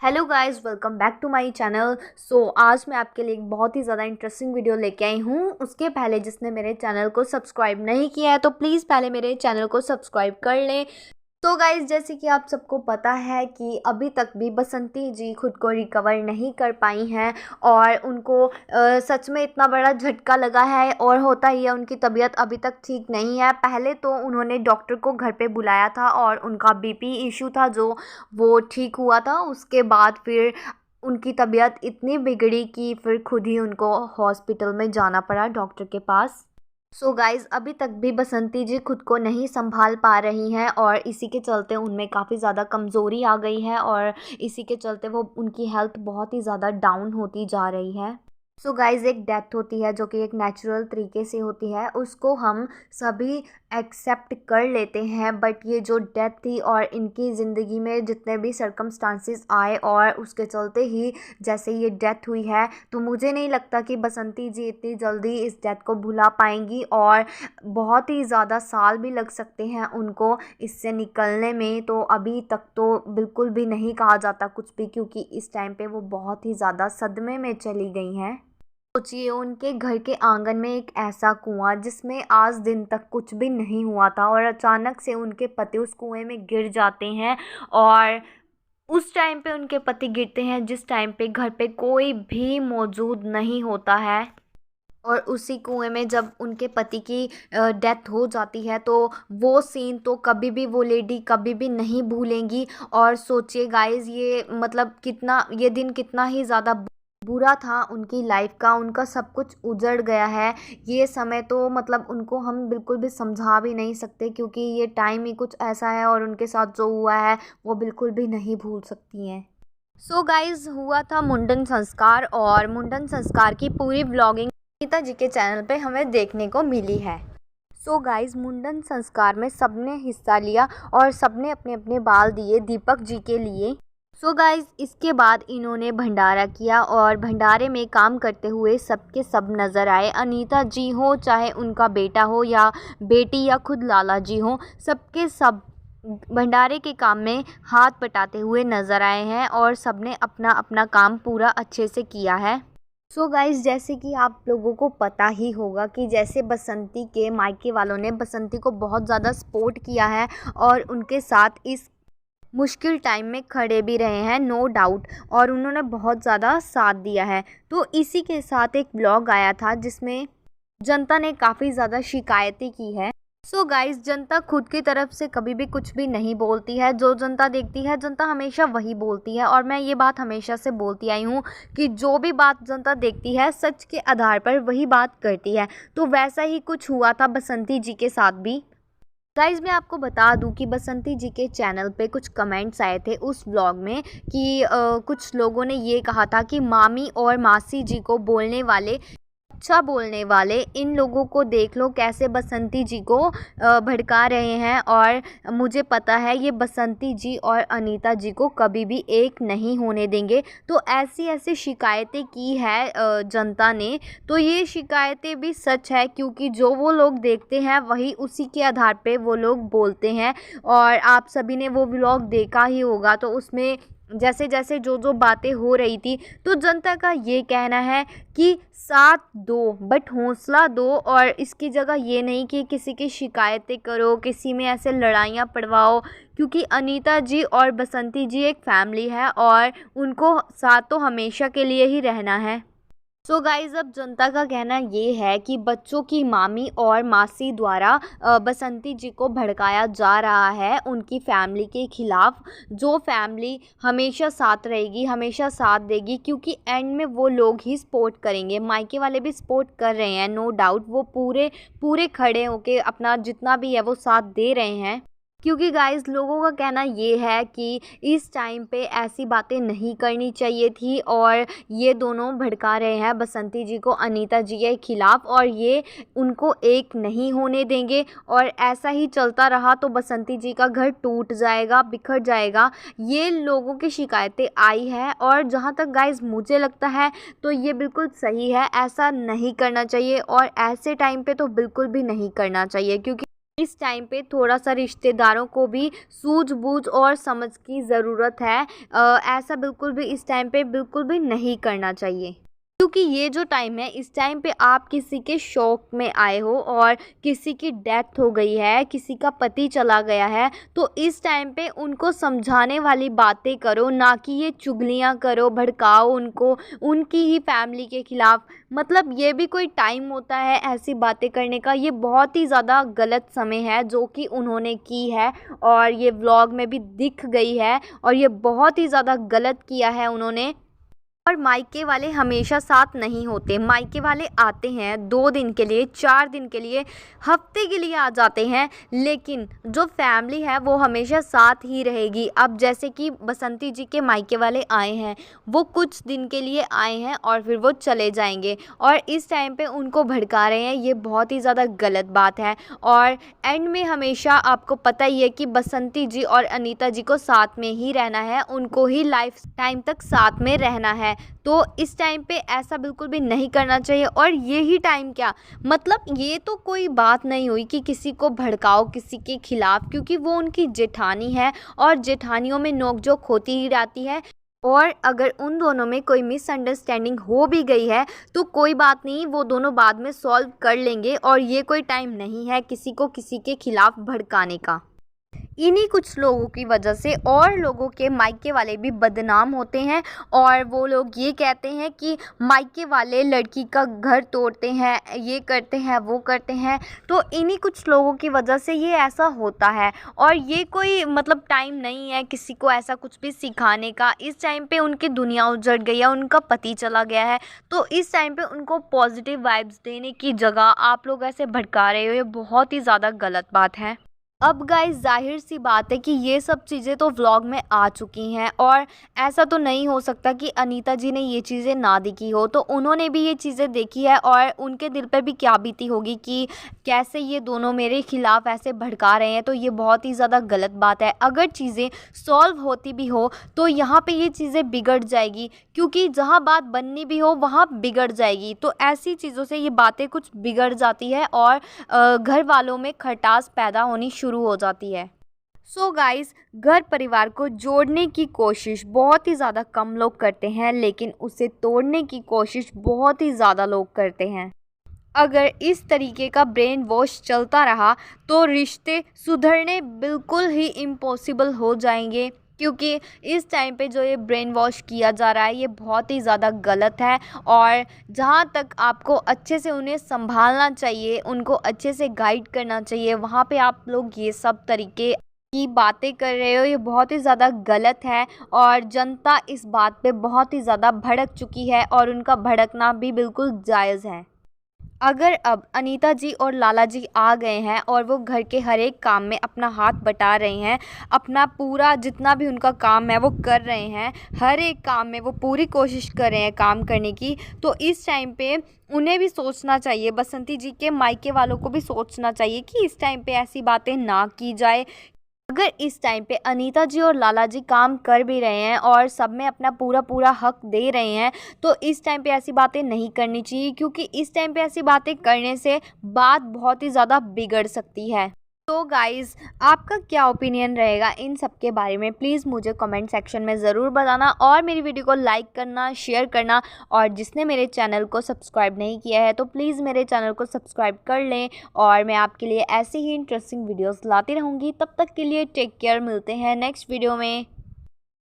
Hello guys, welcome back to my channel. आज मैं आपके लिए एक बहुत ही ज़्यादा इंटरेस्टिंग वीडियो लेके आई हूँ। उसके पहले जिसने मेरे चैनल को सब्सक्राइब नहीं किया है तो प्लीज़ पहले मेरे चैनल को सब्सक्राइब कर लें। तो गाइस, जैसे कि आप सबको पता है कि अभी तक भी बसंती जी खुद को रिकवर नहीं कर पाई हैं और उनको सच में इतना बड़ा झटका लगा है। और होता ही है, उनकी तबीयत अभी तक ठीक नहीं है। पहले तो उन्होंने डॉक्टर को घर पे बुलाया था और उनका बीपी इशू था जो वो ठीक हुआ था। उसके बाद फिर उनकी तबीयत इतनी बिगड़ी कि फिर खुद ही उनको हॉस्पिटल में जाना पड़ा डॉक्टर के पास। गाइज, अभी तक भी बसंती जी खुद को नहीं संभाल पा रही हैं और इसी के चलते उनमें काफ़ी ज़्यादा कमज़ोरी आ गई है और इसी के चलते वो उनकी हेल्थ बहुत ही ज़्यादा डाउन होती जा रही है। गाइज, एक डेथ होती है जो कि एक नेचुरल तरीके से होती है, उसको हम सभी एक्सेप्ट कर लेते हैं। बट ये जो डेथ थी और इनकी ज़िंदगी में जितने भी सर्कमस्टांसिस आए और उसके चलते ही जैसे ये डेथ हुई है, तो मुझे नहीं लगता कि बसंती जी इतनी जल्दी इस डेथ को भुला पाएंगी और बहुत ही ज़्यादा साल भी लग सकते हैं उनको इससे निकलने में। तो अभी तक तो बिल्कुल भी नहीं कहा जाता कुछ भी, क्योंकि इस टाइम पे वो बहुत ही ज़्यादा सदमे में चली गई हैं। सोचिए, उनके घर के आंगन में एक ऐसा कुआं जिसमें आज दिन तक कुछ भी नहीं हुआ था और अचानक से उनके पति उस कुएं में गिर जाते हैं। और उस टाइम पे उनके पति गिरते हैं जिस टाइम पे घर पे कोई भी मौजूद नहीं होता है। और उसी कुएं में जब उनके पति की डेथ हो जाती है तो वो सीन तो कभी भी वो लेडी कभी भी नहीं भूलेंगी। और सोचिए गाइस, ये मतलब कितना ये दिन कितना ही ज़्यादा बुरा था उनकी लाइफ का। उनका सब कुछ उजड़ गया है। ये समय तो मतलब उनको हम बिल्कुल भी समझा भी नहीं सकते, क्योंकि ये टाइम ही कुछ ऐसा है और उनके साथ जो हुआ है वो बिल्कुल भी नहीं भूल सकती हैं। गाइज, हुआ था मुंडन संस्कार और मुंडन संस्कार की पूरी व्लॉगिंग अनीता जी के चैनल पे हमें देखने को मिली है। गाइज, मुंडन संस्कार में सबने हिस्सा लिया और सबने अपने अपने बाल दिए दीपक जी के लिए। गाइज, इसके बाद इन्होंने भंडारा किया और भंडारे में काम करते हुए सबके सब नज़र आए। अनीता जी हो, चाहे उनका बेटा हो या बेटी या खुद लाला जी हो, सबके सब भंडारे के काम में हाथ बटाते हुए नज़र आए हैं और सबने अपना अपना काम पूरा अच्छे से किया है। गाइज, जैसे कि आप लोगों को पता ही होगा कि जैसे बसंती के मायके वालों ने बसंती को बहुत ज़्यादा सपोर्ट किया है और उनके साथ इस मुश्किल टाइम में खड़े भी रहे हैं, नो डाउट, और उन्होंने बहुत ज़्यादा साथ दिया है। तो इसी के साथ एक ब्लॉग आया था जिसमें जनता ने काफ़ी ज़्यादा शिकायतें की है। गाइस, जनता खुद की तरफ से कभी भी कुछ भी नहीं बोलती है। जो जनता देखती है, जनता हमेशा वही बोलती है। और मैं ये बात हमेशा से बोलती आई हूँ कि जो भी बात जनता देखती है सच के आधार पर वही बात करती है। तो वैसा ही कुछ हुआ था बसंती जी के साथ भी। गाइज, मैं आपको बता दूं कि बसंती जी के चैनल पे कुछ कमेंट्स आए थे उस व्लॉग में कि कुछ लोगों ने ये कहा था कि मामी और मासी जी को बोलने वाले, अच्छा बोलने वाले, इन लोगों को देख लो कैसे बसंती जी को भड़का रहे हैं। और मुझे पता है ये बसंती जी और अनीता जी को कभी भी एक नहीं होने देंगे। तो ऐसी ऐसी शिकायतें की है जनता ने। तो ये शिकायतें भी सच है, क्योंकि जो वो लोग देखते हैं वही उसी के आधार पे वो लोग बोलते हैं। और आप सभी ने वो व्लॉग देखा ही होगा, तो उसमें जैसे जैसे जो जो बातें हो रही थी, तो जनता का ये कहना है कि साथ दो बट हौसला दो, और इसकी जगह ये नहीं कि किसी की शिकायतें करो, किसी में ऐसे लड़ाइयाँ पड़वाओ। क्योंकि अनीता जी और बसंती जी एक फैमिली है और उनको साथ तो हमेशा के लिए ही रहना है। गाइज, अब जनता का कहना ये है कि बच्चों की मामी और मासी द्वारा बसंती जी को भड़काया जा रहा है उनकी फैमिली के खिलाफ। जो फैमिली हमेशा साथ रहेगी, हमेशा साथ देगी, क्योंकि एंड में वो लोग ही सपोर्ट करेंगे। मायके वाले भी सपोर्ट कर रहे हैं, नो डाउट, वो पूरे पूरे खड़े होके अपना जितना भी है वो साथ दे रहे हैं। क्योंकि गाइस, लोगों का कहना ये है कि इस टाइम पे ऐसी बातें नहीं करनी चाहिए थी और ये दोनों भड़का रहे हैं बसंती जी को अनीता जी के खिलाफ और ये उनको एक नहीं होने देंगे। और ऐसा ही चलता रहा तो बसंती जी का घर टूट जाएगा, बिखर जाएगा। ये लोगों की शिकायतें आई है और जहाँ तक गाइस मुझे लगता है तो ये बिल्कुल सही है। ऐसा नहीं करना चाहिए और ऐसे टाइम पे तो बिल्कुल भी नहीं करना चाहिए, क्योंकि इस टाइम पे थोड़ा सा रिश्तेदारों को भी सूझबूझ और समझ की ज़रूरत है। ऐसा बिल्कुल भी इस टाइम पे बिल्कुल भी नहीं करना चाहिए, क्योंकि ये जो टाइम है, इस टाइम पे आप किसी के शौक में आए हो और किसी की डेथ हो गई है, किसी का पति चला गया है, तो इस टाइम पे उनको समझाने वाली बातें करो, ना कि ये चुगलियाँ करो, भड़काओ उनको उनकी ही फैमिली के खिलाफ। मतलब ये भी कोई टाइम होता है ऐसी बातें करने का? ये बहुत ही ज़्यादा गलत समय है जो कि उन्होंने की है, और ये व्लॉग में भी दिख गई है, और ये बहुत ही ज़्यादा गलत किया है उन्होंने। और मायके वाले हमेशा साथ नहीं होते, मायके वाले आते हैं 2 दिन के लिए, 4 दिन के लिए, हफ्ते के लिए आ जाते हैं, लेकिन जो फैमिली है वो हमेशा साथ ही रहेगी। अब जैसे कि बसंती जी के मायके वाले आए हैं, वो कुछ दिन के लिए आए हैं और फिर वो चले जाएंगे, और इस टाइम पे उनको भड़का रहे हैं, ये बहुत ही ज़्यादा गलत बात है। और एंड में हमेशा आपको पता ही है कि बसंती जी और अनीता जी को साथ में ही रहना है, उनको ही लाइफ टाइम तक साथ में रहना है। तो इस टाइम पे ऐसा बिल्कुल भी नहीं करना चाहिए। और यही टाइम क्या, मतलब ये तो कोई बात नहीं हुई कि किसी को भड़काओ किसी के खिलाफ, क्योंकि वो उनकी जेठानी है और जेठानियों में नोकझोंक होती ही रहती है। और अगर उन दोनों में कोई मिसअंडरस्टैंडिंग हो भी गई है तो कोई बात नहीं, वो दोनों बाद में सॉल्व कर लेंगे, और ये कोई टाइम नहीं है किसी को किसी के खिलाफ भड़काने का। इन्हीं कुछ लोगों की वजह से और लोगों के मायके वाले भी बदनाम होते हैं, और वो लोग ये कहते हैं कि मायके वाले लड़की का घर तोड़ते हैं, ये करते हैं, वो करते हैं। तो इन्हीं कुछ लोगों की वजह से ये ऐसा होता है, और ये कोई मतलब टाइम नहीं है किसी को ऐसा कुछ भी सिखाने का। इस टाइम पे उनकी दुनिया उजड़ गई है, उनका पति चला गया है, तो इस टाइम पे उनको पॉजिटिव वाइब्स देने की जगह आप लोग ऐसे भड़का रहे हो, ये बहुत ही ज़्यादा गलत बात है। अब गाइस जाहिर सी बात है कि ये सब चीज़ें तो व्लॉग में आ चुकी हैं, और ऐसा तो नहीं हो सकता कि अनीता जी ने ये चीज़ें ना देखी हो, तो उन्होंने भी ये चीज़ें देखी है, और उनके दिल पर भी क्या बीती होगी कि कैसे ये दोनों मेरे खिलाफ ऐसे भड़का रहे हैं। तो ये बहुत ही ज़्यादा गलत बात है। अगर चीज़ें सॉल्व होती भी हो तो यहाँ पे ये चीज़ें बिगड़ जाएगी, क्योंकि जहाँ बात बननी भी हो वहाँ बिगड़ जाएगी। तो ऐसी चीज़ों से ये बातें कुछ बिगड़ जाती है, और घर वालों में खटास पैदा होनी शुरू हो जाती है। सो गाइस, घर परिवार को जोड़ने की कोशिश बहुत ही ज़्यादा कम लोग करते हैं, लेकिन उसे तोड़ने की कोशिश बहुत ही ज़्यादा लोग करते हैं। अगर इस तरीके का ब्रेन वॉश चलता रहा तो रिश्ते सुधरने बिल्कुल ही इम्पॉसिबल हो जाएंगे, क्योंकि इस टाइम पे जो ये ब्रेन वॉश किया जा रहा है ये बहुत ही ज़्यादा गलत है। और जहाँ तक आपको अच्छे से उन्हें संभालना चाहिए, उनको अच्छे से गाइड करना चाहिए, वहाँ पे आप लोग ये सब तरीके की बातें कर रहे हो, ये बहुत ही ज़्यादा गलत है। और जनता इस बात पे बहुत ही ज़्यादा भड़क चुकी है, और उनका भड़कना भी बिल्कुल जायज़ है। अगर अब अनीता जी और लाला जी आ गए हैं और वो घर के हर एक काम में अपना हाथ बटा रहे हैं, अपना पूरा जितना भी उनका काम है वो कर रहे हैं, हर एक काम में वो पूरी कोशिश कर रहे हैं काम करने की, तो इस टाइम पे उन्हें भी सोचना चाहिए, बसंती जी के मायके वालों को भी सोचना चाहिए कि इस टाइम पे ऐसी बातें ना की जाए। अगर इस टाइम पे अनीता जी और लाला जी काम कर भी रहे हैं और सब में अपना पूरा पूरा हक दे रहे हैं, तो इस टाइम पे ऐसी बातें नहीं करनी चाहिए, क्योंकि इस टाइम पे ऐसी बातें करने से बात बहुत ही ज़्यादा बिगड़ सकती है। तो गाइज़, आपका क्या ओपिनियन रहेगा इन सब के बारे में, प्लीज़ मुझे कमेंट सेक्शन में ज़रूर बताना, और मेरी वीडियो को लाइक करना, शेयर करना, और जिसने मेरे चैनल को सब्सक्राइब नहीं किया है तो प्लीज़ मेरे चैनल को सब्सक्राइब कर लें, और मैं आपके लिए ऐसे ही इंटरेस्टिंग वीडियोस लाती रहूँगी। तब तक के लिए टेक केयर, मिलते हैं नेक्स्ट वीडियो में।